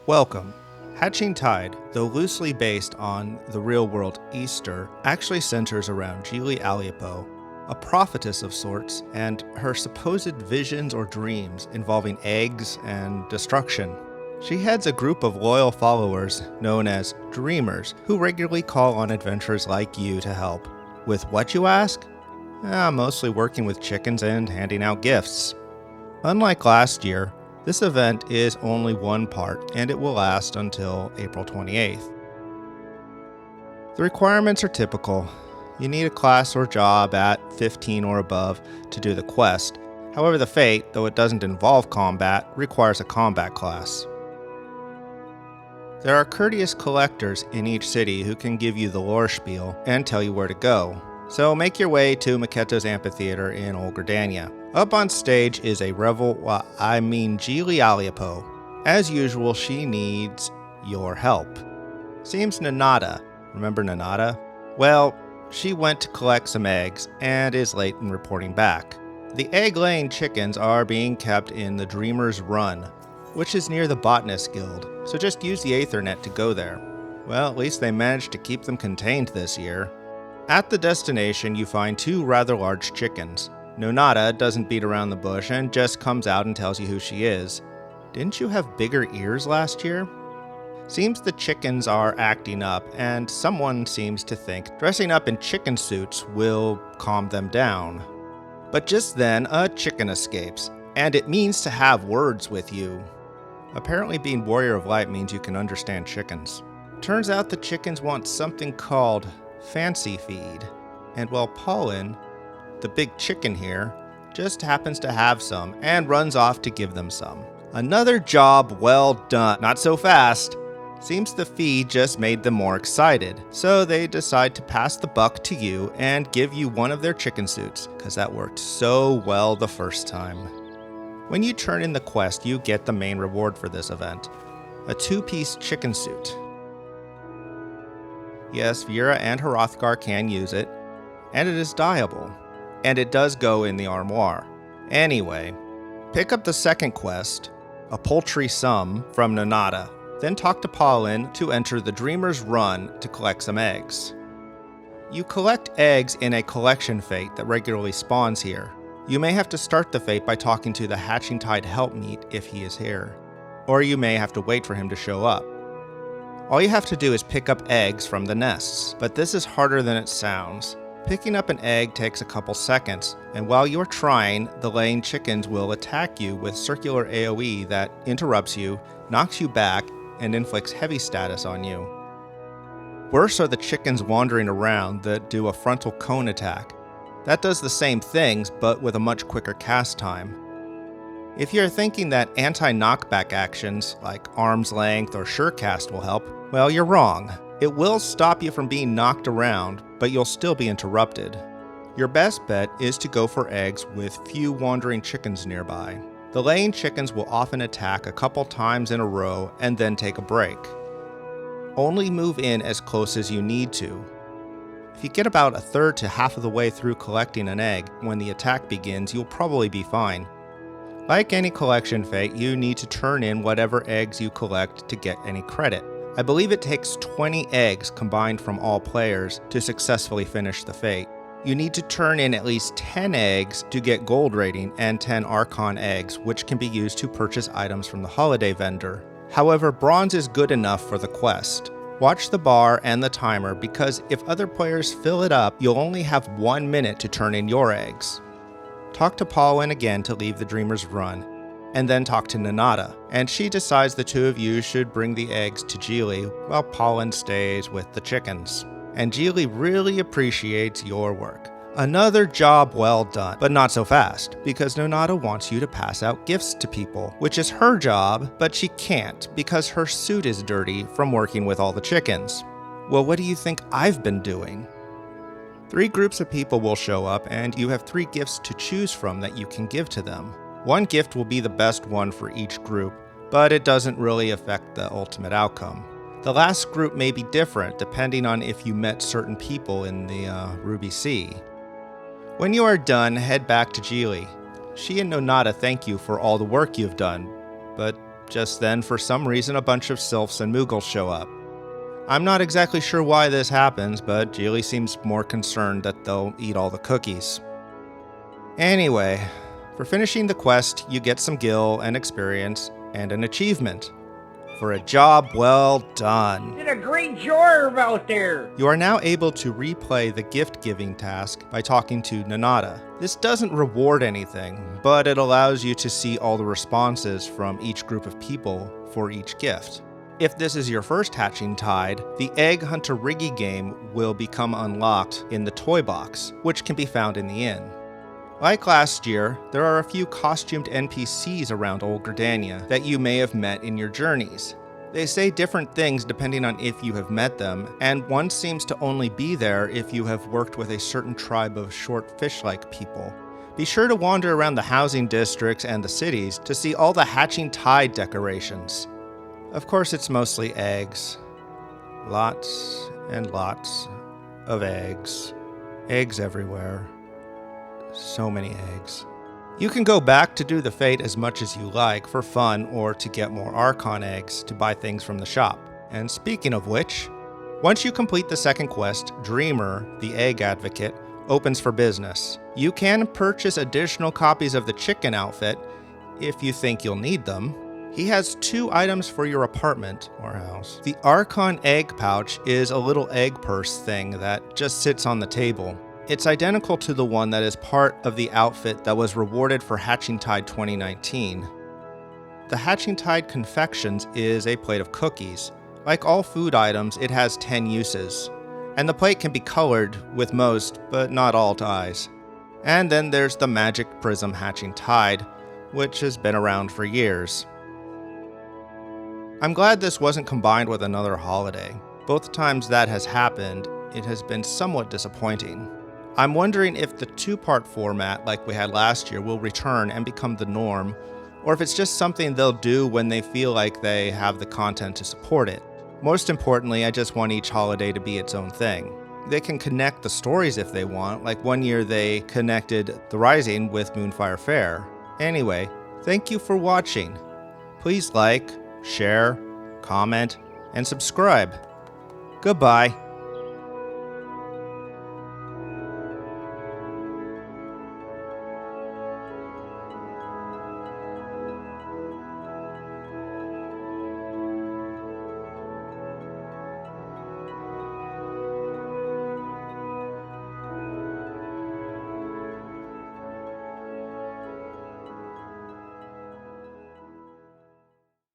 Welcome. Hatching Tide, though loosely based on the real-world Easter, actually centers around Geely Aliapo, a prophetess of sorts, and her supposed visions or dreams involving eggs and destruction. She heads a group of loyal followers known as Dreamers, who regularly call on adventurers like you to help. With what, you ask? Mostly working with chickens and handing out gifts. Unlike last year, this event is only one part, and it will last until April 28th. The requirements are typical. You need a class or job at 15 or above to do the quest. However, the F.A.T.E, though it doesn't involve combat, requires a combat class. There are courteous collectors in each city who can give you the lore spiel and tell you where to go. So make your way to Maketo's Amphitheater in Old Gridania. Up on stage is a Geely Aliapo. As usual, she needs your help. Seems Nanada. Remember Nanada? Well, she went to collect some eggs and is late in reporting back. The egg-laying chickens are being kept in the Dreamer's Run, which is near the Botanist Guild, so just use the Aethernet to go there. Well, at least they managed to keep them contained this year. At the destination, you find two rather large chickens. Nonata doesn't beat around the bush and just comes out and tells you who she is. Didn't you have bigger ears last year? Seems the chickens are acting up, and someone seems to think dressing up in chicken suits will calm them down. But just then, a chicken escapes, and it means to have words with you. Apparently being Warrior of Light means you can understand chickens. Turns out the chickens want something called fancy feed, and while Paulin, the big chicken here, just happens to have some and runs off to give them some. Another job well done. Not so fast. Seems the feed just made them more excited, so they decide to pass the buck to you and give you one of their chicken suits, because that worked so well the first time. When you turn in the quest, you get the main reward for this event, a 2-piece chicken suit. Yes, Vera and Hrothgar can use it, and it is dyeable, and it does go in the armoire. Anyway, pick up the second quest, a poultry sum from Nonata, then talk to Paulin to enter the Dreamer's Run to collect some eggs. You collect eggs in a collection F.A.T.E that regularly spawns here. You may have to start the F.A.T.E by talking to the Hatching Tide helpmeet if he is here, or you may have to wait for him to show up. All you have to do is pick up eggs from the nests, but this is harder than it sounds. Picking up an egg takes a couple seconds, and while you're trying, the laying chickens will attack you with circular AoE that interrupts you, knocks you back, and inflicts heavy status on you. Worse are the chickens wandering around that do a frontal cone attack. That does the same things, but with a much quicker cast time. If you're thinking that anti-knockback actions like arm's length or surecast will help, well, you're wrong. It will stop you from being knocked around, but you'll still be interrupted. Your best bet is to go for eggs with few wandering chickens nearby. The laying chickens will often attack a couple times in a row and then take a break. Only move in as close as you need to. If you get about a third to half of the way through collecting an egg when the attack begins, you'll probably be fine. Like any collection F.A.T.E, you need to turn in whatever eggs you collect to get any credit. I believe it takes 20 eggs combined from all players to successfully finish the F.A.T.E. You need to turn in at least 10 eggs to get gold rating and 10 Archon eggs, which can be used to purchase items from the holiday vendor. However, bronze is good enough for the quest. Watch the bar and the timer, because if other players fill it up, you'll only have 1 minute to turn in your eggs. Talk to Paulin again to leave the Dreamer's Run, and then talk to Nanata, and she decides the two of you should bring the eggs to Geely while Paulin stays with the chickens. And Geely really appreciates your work. Another job well done, but not so fast, because Nonata wants you to pass out gifts to people, which is her job, but she can't because her suit is dirty from working with all the chickens. Well, what do you think I've been doing? 3 groups of people will show up, and you have 3 gifts to choose from that you can give to them. One gift will be the best one for each group, but it doesn't really affect the ultimate outcome. The last group may be different depending on if you met certain people in the Ruby Sea. When you are done, head back to Geely. She and Nonata thank you for all the work you've done, but Just then, for some reason, a bunch of sylphs and moogles show up. I'm not exactly sure why this happens, but Geely seems more concerned that they'll eat all the cookies. Anyway, for finishing the quest, you get some gil and experience and an achievement. For a job well done. Did a great job out there! You are now able to replay the gift-giving task by talking to Nanada. This doesn't reward anything, but it allows you to see all the responses from each group of people for each gift. If this is your first Hatching Tide, the Egg Hunter Riggy game will become unlocked in the toy box, which can be found in the inn. Like last year, there are a few costumed NPCs around Old Gridania that you may have met in your journeys. They say different things depending on if you have met them, and one seems to only be there if you have worked with a certain tribe of short fish-like people. Be sure to wander around the housing districts and the cities to see all the Hatching Tide decorations. Of course, it's mostly eggs. Lots and lots of eggs. Eggs everywhere. So many eggs. You can go back to do the F.A.T.E as much as you like for fun or to get more Archon eggs to buy things from the shop. And speaking of which, once you complete the second quest, Dreamer, the Egg Advocate, opens for business. You can purchase additional copies of the chicken outfit if you think you'll need them. He has 2 items for your apartment or house. The Archon egg pouch is a little egg purse thing that just sits on the table. It's identical to the one that is part of the outfit that was rewarded for Hatching Tide 2019. The Hatching Tide Confections is a plate of cookies. Like all food items, it has 10 uses. And the plate can be colored with most, but not all dyes. And then there's the Magic Prism Hatching Tide, which has been around for years. I'm glad this wasn't combined with another holiday. Both times that has happened, it has been somewhat disappointing. I'm wondering if the 2-part format like we had last year will return and become the norm, or if it's just something they'll do when they feel like they have the content to support it. Most importantly, I just want each holiday to be its own thing. They can connect the stories if they want, like one year they connected The Rising with Moonfire Fair. Anyway, thank you for watching. Please like, share, comment, and subscribe. Goodbye.